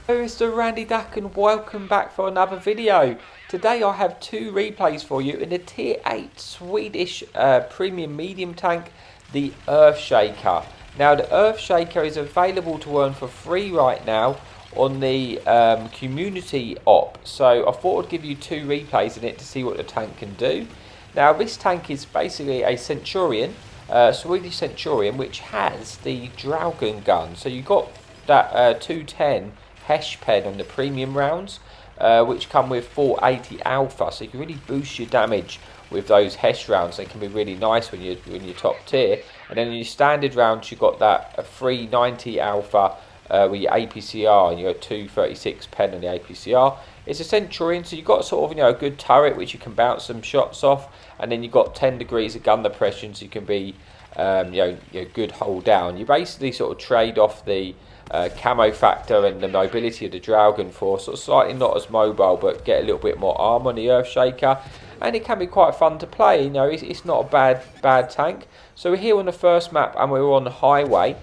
It's the Randy Duck and welcome back for another video. Today I have two replays for you in the tier 8 Swedish premium medium tank, the Earthshaker. Now the Earthshaker is available to earn for free right now on the community op. So I thought I'd give you two replays in it to see what the tank can do. Now this tank is basically a Centurion, Swedish Centurion, which has the Dragon gun. So you've got that 210 Hesh pen on the premium rounds, which come with 480 alpha, so you can really boost your damage with those Hesh rounds. They can be really nice when you're top tier. And then in your standard rounds, you've got that 390 alpha with your APCR and your 236 pen on the APCR. It's a Centurion, so you've got sort of a good turret which you can bounce some shots off, and then you've got 10 degrees of gun depression, so you can be good hold down. You basically sort of trade off the camo factor and the mobility of the Dragon for sort of slightly not as mobile, but get a little bit more armor on the Earthshaker, and it can be quite fun to play. It's not a bad tank. So we're here on the first map and we're on the highway.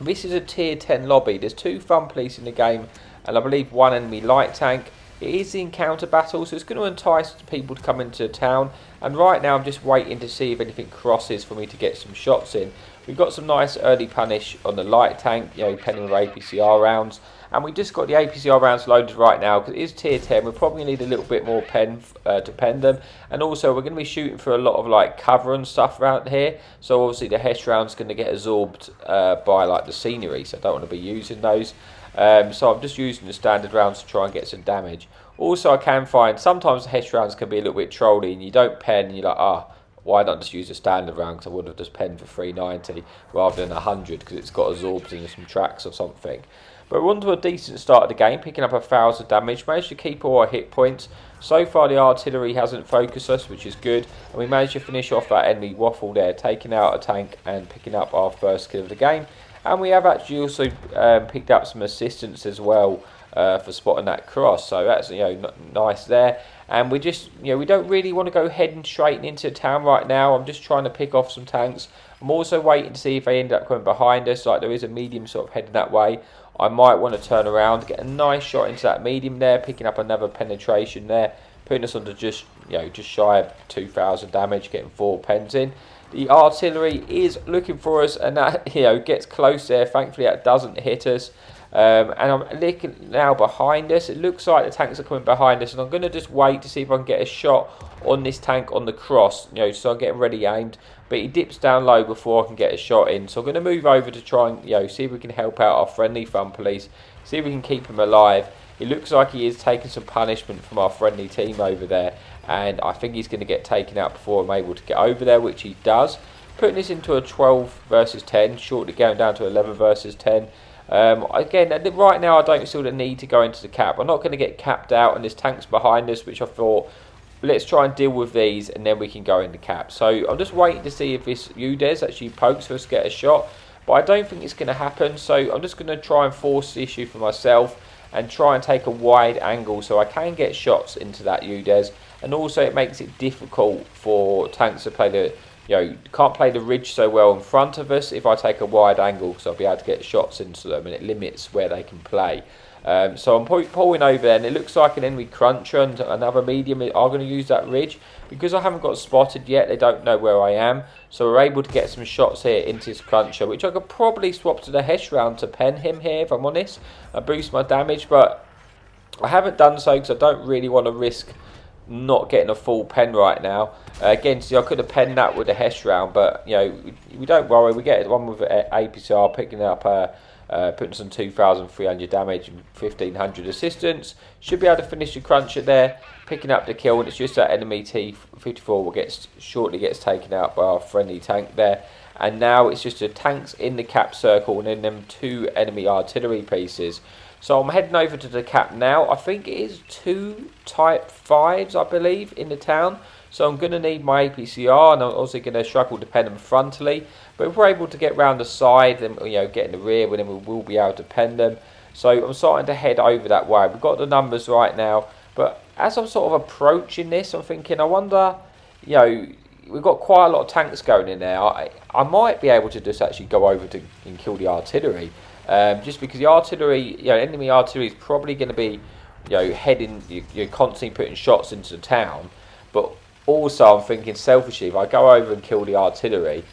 This is a tier 10 lobby. There's two fun police in the game and I believe one enemy light tank. It is the encounter battle, so it's going to entice people to come into the town. And right now I'm just waiting to see if anything crosses for me to get some shots in. We've got some nice early punish on the light tank, penning with APCR rounds. And we just got the APCR rounds loaded right now because it is tier 10. We're probably going to need a little bit more pen to pen them. And also we're going to be shooting for a lot of cover and stuff around here. So obviously the Hesh round's going to get absorbed by the scenery, so I don't want to be using those. So I'm just using the standard rounds to try and get some damage. Also I can find sometimes the Hesh rounds can be a little bit trolly and you don't pen and you're like, why not just use a standard round, because I would have just penned for 390 rather than 100 because it's got absorbed in some tracks or something. But we're on to a decent start of the game, picking up 1,000 damage, managed to keep all our hit points. So far the artillery hasn't focused us, which is good, and we managed to finish off that enemy waffle there, taking out a tank and picking up our first kill of the game. And we have actually also picked up some assistance as well for spotting that cross, so that's nice there. And we just we don't really want to go heading straight into town right now. I'm just trying to pick off some tanks. I'm also waiting to see if they end up coming behind us. There is a medium sort of heading that way. I might want to turn around, get a nice shot into that medium there, picking up another penetration there, putting us onto just shy of 2,000 damage, getting 4 pens in. The artillery is looking for us, and that gets close there. Thankfully that doesn't hit us. And I'm looking now behind us. It looks like the tanks are coming behind us, and I'm going to just wait to see if I can get a shot on this tank on the cross. So I'm getting ready aimed, but he dips down low before I can get a shot in. So I'm going to move over to try and see if we can help out our friendly fun police, see if we can keep him alive. It looks like he is taking some punishment from our friendly team over there, and I think he's going to get taken out before I'm able to get over there, which he does. Putting this into a 12 versus 10, shortly going down to 11 versus 10. Again, right now I don't feel the need to go into the cap. I'm not going to get capped out, and there's tanks behind us, which I thought, let's try and deal with these and then we can go into cap. So I'm just waiting to see if this UDES actually pokes for us to get a shot, but I don't think it's going to happen. So I'm just going to try and force the issue for myself and try and take a wide angle so I can get shots into that UDES. And also it makes it difficult for tanks to play the can't play the ridge so well in front of us if I take a wide angle, because I'll be able to get shots into them and it limits where they can play. So I'm pulling over there, and it looks like an enemy cruncher and another medium are going to use that ridge. Because I haven't got spotted yet, they don't know where I am, so we're able to get some shots here into this cruncher, which I could probably swap to the Hesh round to pen him here if I'm honest and boost my damage, but I haven't done so because I don't really want to risk not getting a full pen right now. Again, I could have penned that with a Hesh round, but we don't worry. We get one with APCR, picking up putting some 2,300 damage and 1,500 assistance. Should be able to finish the cruncher there, picking up the kill, and it's just that enemy T-54 will shortly gets taken out by our friendly tank there. And now it's just the tanks in the cap circle and then them 2 enemy artillery pieces. So I'm heading over to the cap now. I think it is 2 Type 5s, I believe, in the town. So I'm going to need my APCR, and I'm also going to struggle to pen them frontally. But if we're able to get round the side and get in the rear, then we will be able to pen them. So I'm starting to head over that way. We've got the numbers right now, but as I'm sort of approaching this, I'm thinking, I wonder, we've got quite a lot of tanks going in there. I might be able to just actually go over to and kill the artillery. just because the artillery, enemy artillery is probably going to be, heading, you're constantly putting shots into the town. But also I'm thinking selfishly, if I go over and kill the artillery,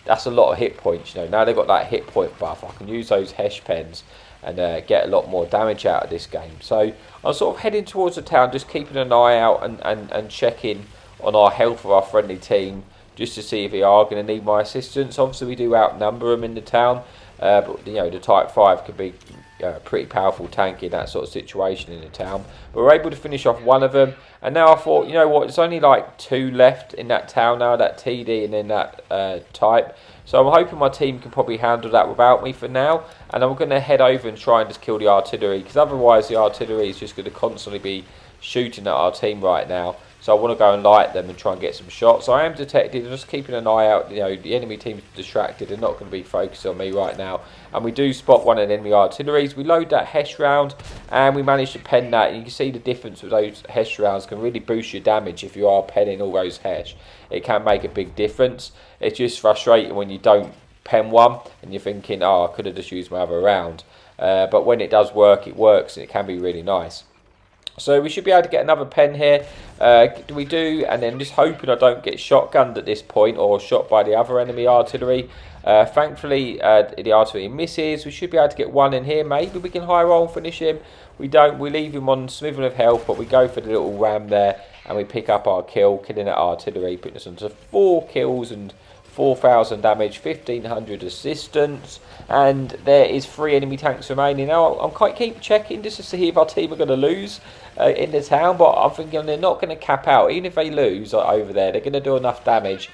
that's a lot of hit points. Now they've got that hit point buff, I can use those Hesh pens and get a lot more damage out of this game. So I'm sort of heading towards the town, just keeping an eye out and checking on our health of our friendly team, just to see if they are going to need my assistance. Obviously we do outnumber them in the town, but the Type 5 could be a pretty powerful tank in that sort of situation in the town. But we're able to finish off one of them, and now I thought, you know what, there's only like 2 left in that town now, that TD and then that Type. So I'm hoping my team can probably handle that without me for now, and I'm going to head over and try and just kill the artillery, because otherwise the artillery is just going to constantly be shooting at our team right now. So I want to go and light them and try and get some shots. So I am detected, I'm just keeping an eye out. The enemy team's distracted, they're not going to be focused on me right now. And we do spot one of the enemy artilleries. We load that Hesh round and we manage to pen that. And you can see the difference with those Hesh rounds can really boost your damage if you are penning all those Hesh. It can make a big difference. It's just frustrating when you don't pen one and you're thinking, oh, I could have just used my other round. But when it does work, it works, and it can be really nice. So we should be able to get another pen here. We do, and then just hoping I don't get shotgunned at this point or shot by the other enemy artillery. Thankfully, the artillery misses. We should be able to get one in here. Maybe we can high roll and finish him. We don't. We leave him on smivel of health, but we go for the little ram there, and we pick up our kill, killing that artillery, putting us onto 4 kills and 4,000 damage, 1,500 assistance, and there is 3 enemy tanks remaining. Now I'm quite keep checking just to see if our team are going to lose in the town, but I'm thinking they're not going to cap out. Even if they lose over there, they're going to do enough damage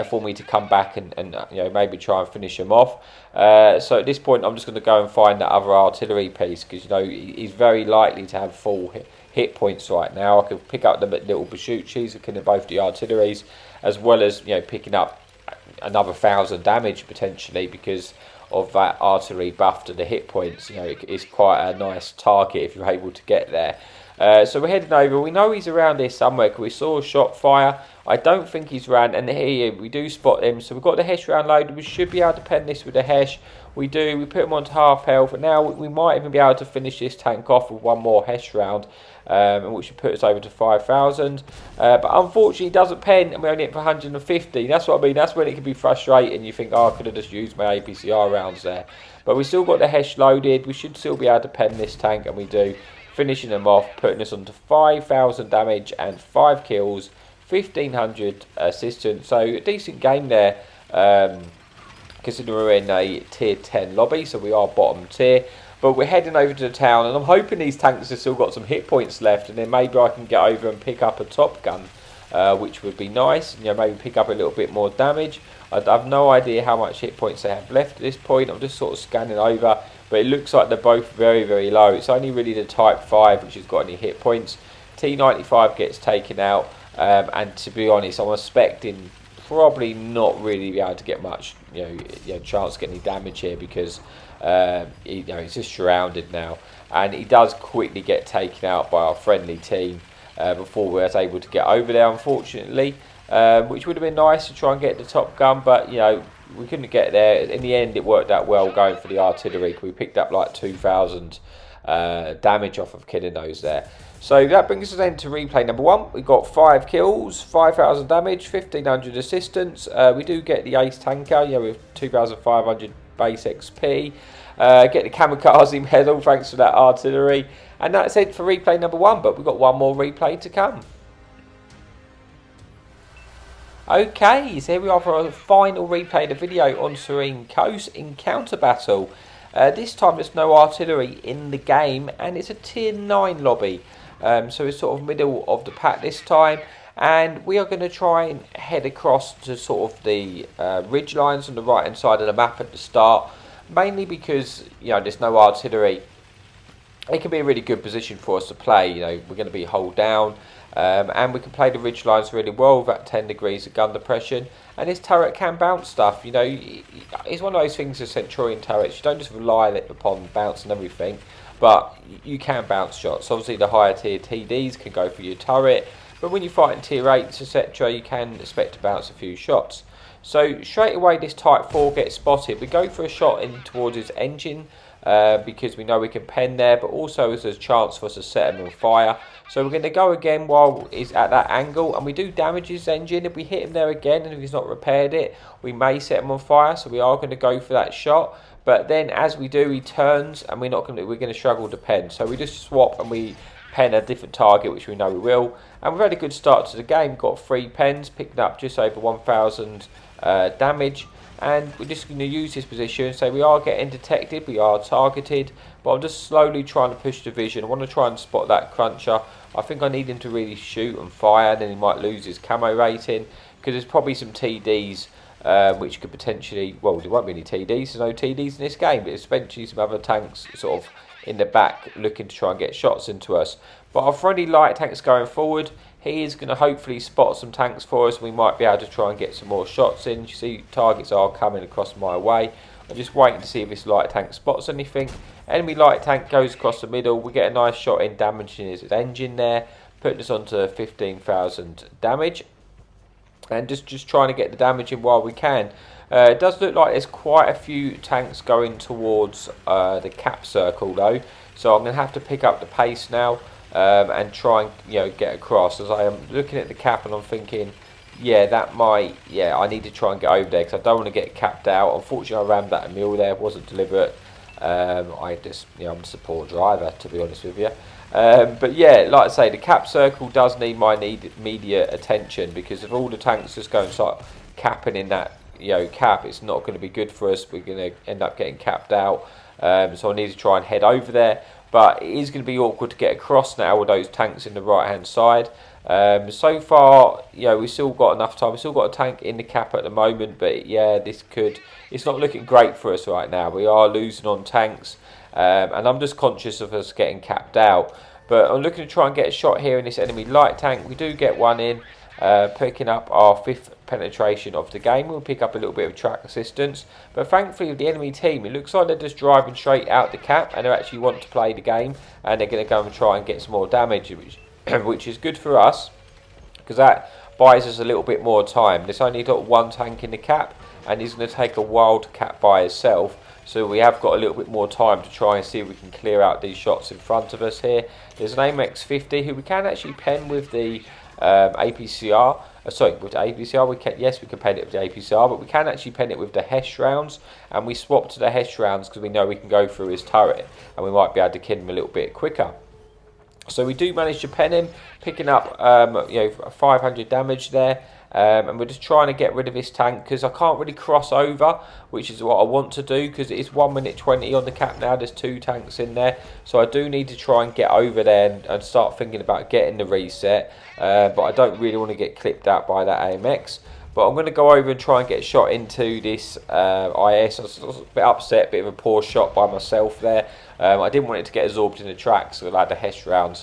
for me to come back and maybe try and finish them off. So at this point I'm just going to go and find that other artillery piece, because he's very likely to have full hit points right now. I could pick up the little Bashuchis, killing both the artilleries, as well as picking up another 1,000 damage potentially, because of that artillery buff to the hit points. It's quite a nice target if you're able to get there. So we're heading over. We know he's around here somewhere because we saw a shot fire. I don't think he's ran, and here we do spot him. So we've got the Hesh round loaded. We should be able to pen this with the Hesh. We do. We put him onto half health, and now we might even be able to finish this tank off with one more Hesh round, which should put us over to 5,000. But unfortunately, he doesn't pen, and we only hit for 150. That's what I mean. That's when it can be frustrating. You think, oh, I could have just used my APCR rounds there. But we still got the Hesh loaded. We should still be able to pen this tank, and we do. Finishing them off, putting us onto 5,000 damage and 5 kills, 1,500 assistance. So a decent game there, considering we're in a tier 10 lobby, so we are bottom tier. But we're heading over to the town, and I'm hoping these tanks have still got some hit points left, and then maybe I can get over and pick up a top gun, which would be nice. Maybe pick up a little bit more damage. I have no idea how much hit points they have left at this point. I'm just sort of scanning over, but it looks like they're both very, very low. It's only really the Type 5 which has got any hit points. T95 gets taken out, and to be honest, I'm expecting probably not really be able to get much chance to get any damage here, because he's just surrounded now, and he does quickly get taken out by our friendly team before we were able to get over there, unfortunately. Which would have been nice to try and get the top gun, but we couldn't get there. In the end, it worked out well going for the artillery. We picked up like 2,000 damage off of killing those there. So that brings us then to replay number 1. We got 5 kills, 5,000 damage, 1,500 assistance. We do get the ace tanker, with 2,500 base XP. Get the kamikaze medal thanks to that artillery, and that's it for replay number 1. But we've got one more replay to come. Okay, so here we are for our final replay of the video on Serene Coast Encounter Battle. This time there's no artillery in the game, and it's a tier 9 lobby. So it's sort of middle of the pack this time, and we are going to try and head across to sort of the ridge lines on the right hand side of the map at the start, mainly because there's no artillery. It can be a really good position for us to play. We're going to be hull down. And we can play the ridge lines really well with that 10 degrees of gun depression, and this turret can bounce stuff. It's one of those things with Centurion turrets, you don't just rely upon bounce and everything, but you can bounce shots. Obviously the higher tier TDs can go for your turret, but when you fight in tier 8s etc, you can expect to bounce a few shots. So straight away this Type 4 gets spotted. We go for a shot in towards his engine because we know we can pen there, but also as a chance for us to set him on fire. So we're going to go again while he's at that angle, and we do damage his engine. If we hit him there again and if he's not repaired it, we may set him on fire, so we are going to go for that shot. But then as we do, he turns and we're going to struggle to pen. So we just swap and we pen a different target, which we know we will. And we've had a good start to the game, got 3 pens, picked up just over 1,000 damage. And we're just going to use this position, so we are getting detected, we are targeted, but I'm just slowly trying to push the vision. I want to try and spot that cruncher. I think I need him to really shoot and fire, then he might lose his camo rating, because there's probably some TDs which could potentially, well, there won't be any TDs, there's no TDs in this game, but especially some other tanks sort of in the back looking to try and get shots into us. But our friendly light tank's going forward. He is going to hopefully spot some tanks for us. We might be able to try and get some more shots in. You see targets are coming across my way. I'm just waiting to see if this light tank spots anything. Enemy light tank goes across the middle. We get a nice shot in, damaging his engine there, putting us onto 15,000 damage. And just trying to get the damage in while we can. It does look like there's quite a few tanks going towards the cap circle though. So I'm going to have to pick up the pace now. And try and get across, as I am looking at the cap and I'm thinking, I need to try and get over there because I don't want to get capped out. Unfortunately, I rammed that a mule there. It wasn't deliberate. I'm a support driver, to be honest with you. But yeah, like I say, the cap circle does need my immediate attention, because if all the tanks just go and start capping in that cap, it's not going to be good for us. We're going to end up getting capped out. So I need to try and head over there. But it is going to be awkward to get across now with those tanks in the right hand side. So far, we've still got enough time. We've still got a tank in the cap at the moment, but yeah, it's not looking great for us right now. We are losing on tanks, and I'm just conscious of us getting capped out. But I'm looking to try and get a shot here in this enemy light tank. We do get one in, picking up our 5th penetration of the game. We'll pick up a little bit of track assistance, but thankfully with the enemy team, it looks like they're just driving straight out the cap and they actually want to play the game, and they're going to go and try and get some more damage, which is good for us, because that buys us a little bit more time. There's only got 1 tank in the cap, and he's going to take a while to cap by himself, so we have got a little bit more time to try and see if we can clear out these shots in front of us here. There's an AMX-50 who we can actually pen with the APCR. With the APCR, we can pen it with the APCR, but we can actually pen it with the HESH rounds, and we swap to the HESH rounds because we know we can go through his turret, and we might be able to kill him a little bit quicker. So we do manage to pen him, picking up 500 damage there. And we're just trying to get rid of this tank because I can't really cross over, which is what I want to do, because it is 1 minute 20 on the cap now. There's 2 tanks in there, so I do need to try and get over there and start thinking about getting the reset, but I don't really want to get clipped out by that AMX. But I'm going to go over and try and get a shot into this IS. I was a bit upset, bit of a poor shot by myself there. I didn't want it to get absorbed in the track, so I had the HESH round,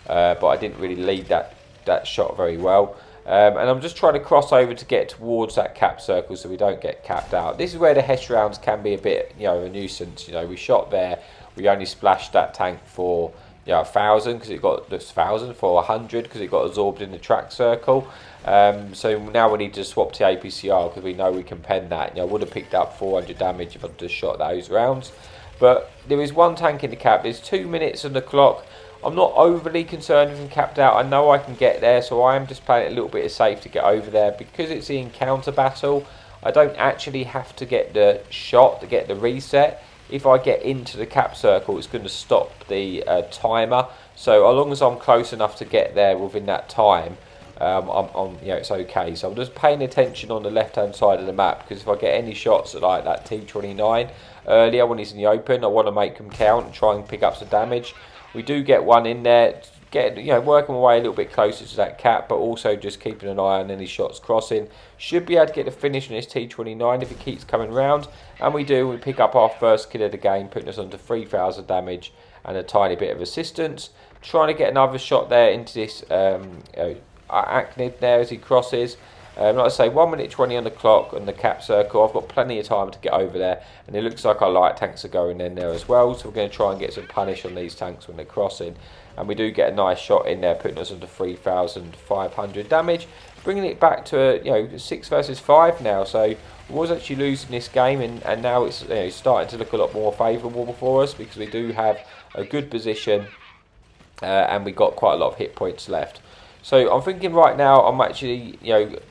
but I didn't really lead that shot very well. And I'm just trying to cross over to get towards that cap circle so we don't get capped out. This is where the HESH rounds can be a bit, a nuisance. We shot there, we only splashed that tank for 1,000 because it got 1,000 for 100 because it got absorbed in the track circle. So now we need to swap to APCR because we know we can pen that. I would have picked up 400 damage if I'd just shot those rounds. But there is 1 tank in the cap. There's 2 minutes on the clock. I'm not overly concerned if I'm capped out. I know I can get there, so I am just playing it a little bit of safe to get over there. Because it's the encounter battle, I don't actually have to get the shot to get the reset. If I get into the cap circle, it's going to stop the timer. So as long as I'm close enough to get there within that time, it's okay. So I'm just paying attention on the left-hand side of the map, because if I get any shots like that T29 earlier when he's in the open, I want to make them count and try and pick up some damage. We do get one in there, working my way a little bit closer to that cap, but also just keeping an eye on any shots crossing. Should be able to get the finish on this T29 if it keeps coming round, and we do. We pick up our first kill of the game, putting us onto 3,000 damage and a tiny bit of assistance. Trying to get another shot there into this Acnid there as he crosses. Like I say, 1 minute 20 on the clock on the cap circle. I've got plenty of time to get over there, and it looks like our light tanks are going in there as well, so we're going to try and get some punish on these tanks when they're crossing. And we do get a nice shot in there, putting us into 3,500 damage, bringing it back to 6 versus 5 now. So We was actually losing this game, and now it's starting to look a lot more favourable for us because we do have a good position and we got quite a lot of hit points left. So I'm thinking right now I'm actually,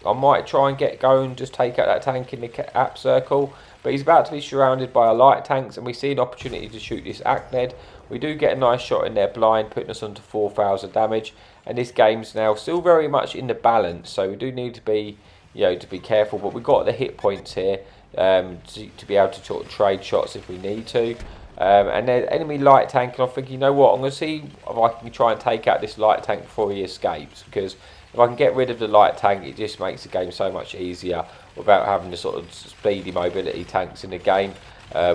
I might try and get going, just take out that tank in the app circle. But he's about to be surrounded by our light tanks, and we see an opportunity to shoot this Acned. We do get a nice shot in there blind, putting us onto 4,000 damage. And this game's now still very much in the balance, so we do need to be, to be careful. But we've got the hit points here to be able to sort of trade shots if we need to. And then enemy light tank, and I'm thinking, you know what, I'm going to see if I can try and take out this light tank before he escapes, because if I can get rid of the light tank, it just makes the game so much easier without having the sort of speedy mobility tanks in the game,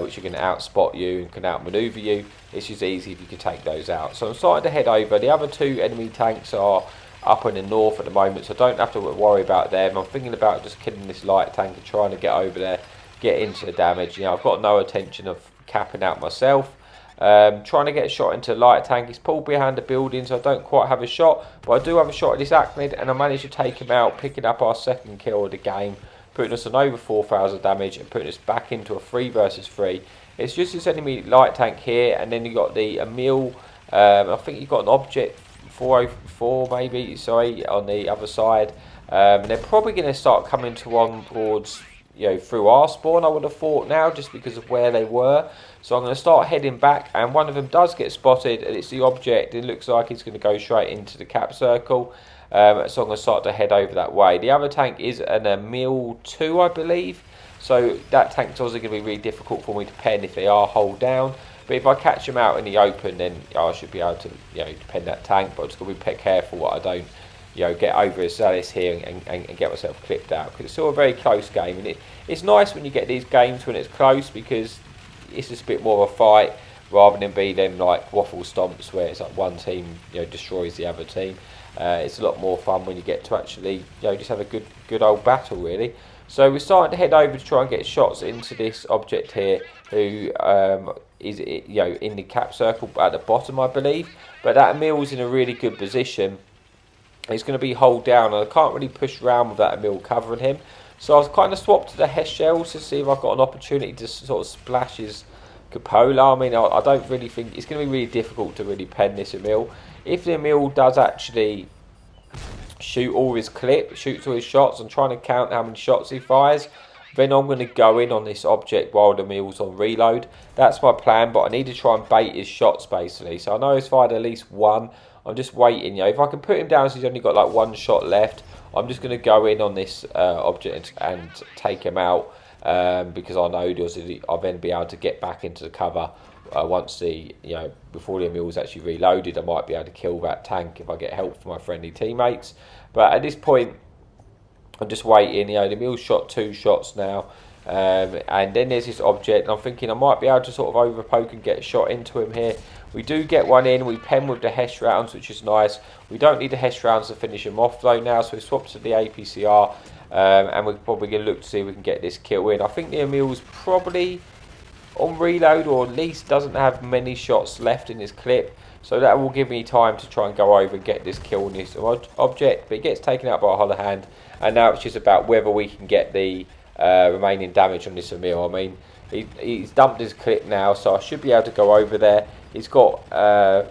which are going to outspot you and can outmaneuver you. It's just easy if you can take those out. So I'm starting to head over. The other two enemy tanks are up in the north at the moment, so I don't have to worry about them. I'm thinking about just killing this light tank and trying to get over there, get into the damage. I've got no intention of capping out myself. Trying to get a shot into the light tank. He's pulled behind the building, so I don't quite have a shot, but I do have a shot at this Acned, and I managed to take him out, picking up our second kill of the game, putting us on over 4,000 damage and putting us back into a 3 versus 3. It's just this enemy light tank here, and then you got the Emil. I think you got an object 404 maybe, sorry, on the other side. And they're probably going to start coming towards through our spawn, I would have thought now, just because of where they were. So I'm going to start heading back, and one of them does get spotted, and it's the object. It looks like he's going to go straight into the cap circle. So I'm going to start to head over that way. The other tank is an Emil 2, I believe. So that tank's also going to be really difficult for me to pen if they are hold down. But if I catch them out in the open, then I should be able to pen that tank. But I'm just going to be careful what I don't get over as zealous here and get myself clipped out, because it's still a very close game. And it's nice when you get these games when it's close, because it's just a bit more of a fight rather than be them like waffle stomps where it's like one team destroys the other team. It's a lot more fun when you get to actually just have a good old battle, really. So we're starting to head over to try and get shots into this object here, who is in the cap circle at the bottom, I believe. But that Emil's in a really good position. He's going to be hold down, and I can't really push around with that Emil covering him. So I was kind of swapped to the Hess shells to see if I got an opportunity to sort of splash his cupola. I mean, I don't really think it's going to be really difficult to really pen this Emil. If the Emil does actually shoot all his shoots all his shots, and trying to count how many shots he fires, then I'm going to go in on this object while the Emil's on reload. That's my plan, but I need to try and bait his shots basically. So I know he's fired at least one. I'm just waiting. If I can put him down so he's only got like one shot left, I'm just going to go in on this object and take him out, because I know I'll then be able to get back into the cover once before the Emil's actually reloaded. I might be able to kill that tank if I get help from my friendly teammates. But at this point, I'm just waiting. The Emil's shot 2 shots now, and then there's this object, and I'm thinking I might be able to sort of overpoke and get a shot into him here. We do get one in. We pen with the Hess rounds, which is nice. We don't need the Hess rounds to finish him off though now, so we swap to the APCR, and we're probably going to look to see if we can get this kill in. I think the Emil's probably on reload, or at least doesn't have many shots left in his clip, so that will give me time to try and go over and get this kill on this object. But he gets taken out by a hollow hand, and now it's just about whether we can get the remaining damage on this Emil. I mean, he's dumped his clip now, so I should be able to go over there. He's got 3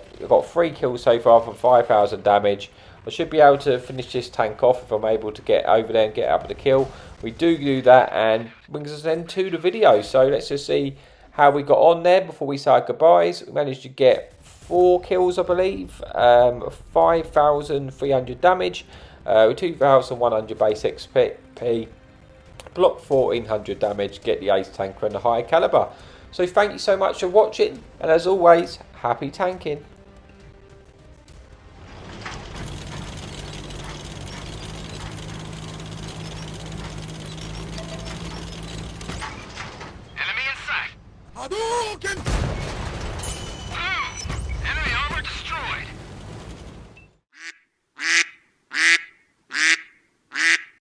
kills so far for 5,000 damage. I should be able to finish this tank off if I'm able to get over there and get up the kill. We do that, and brings us then to the video. So let's just see how we got on there before we say our goodbyes. We managed to get 4 kills, I believe, 5,300 damage, 2,100 base XP, block 1,400 damage, get the ace tanker and the high caliber. So thank you so much for watching, and as always, happy tanking. Enemy in sight! Hadouken!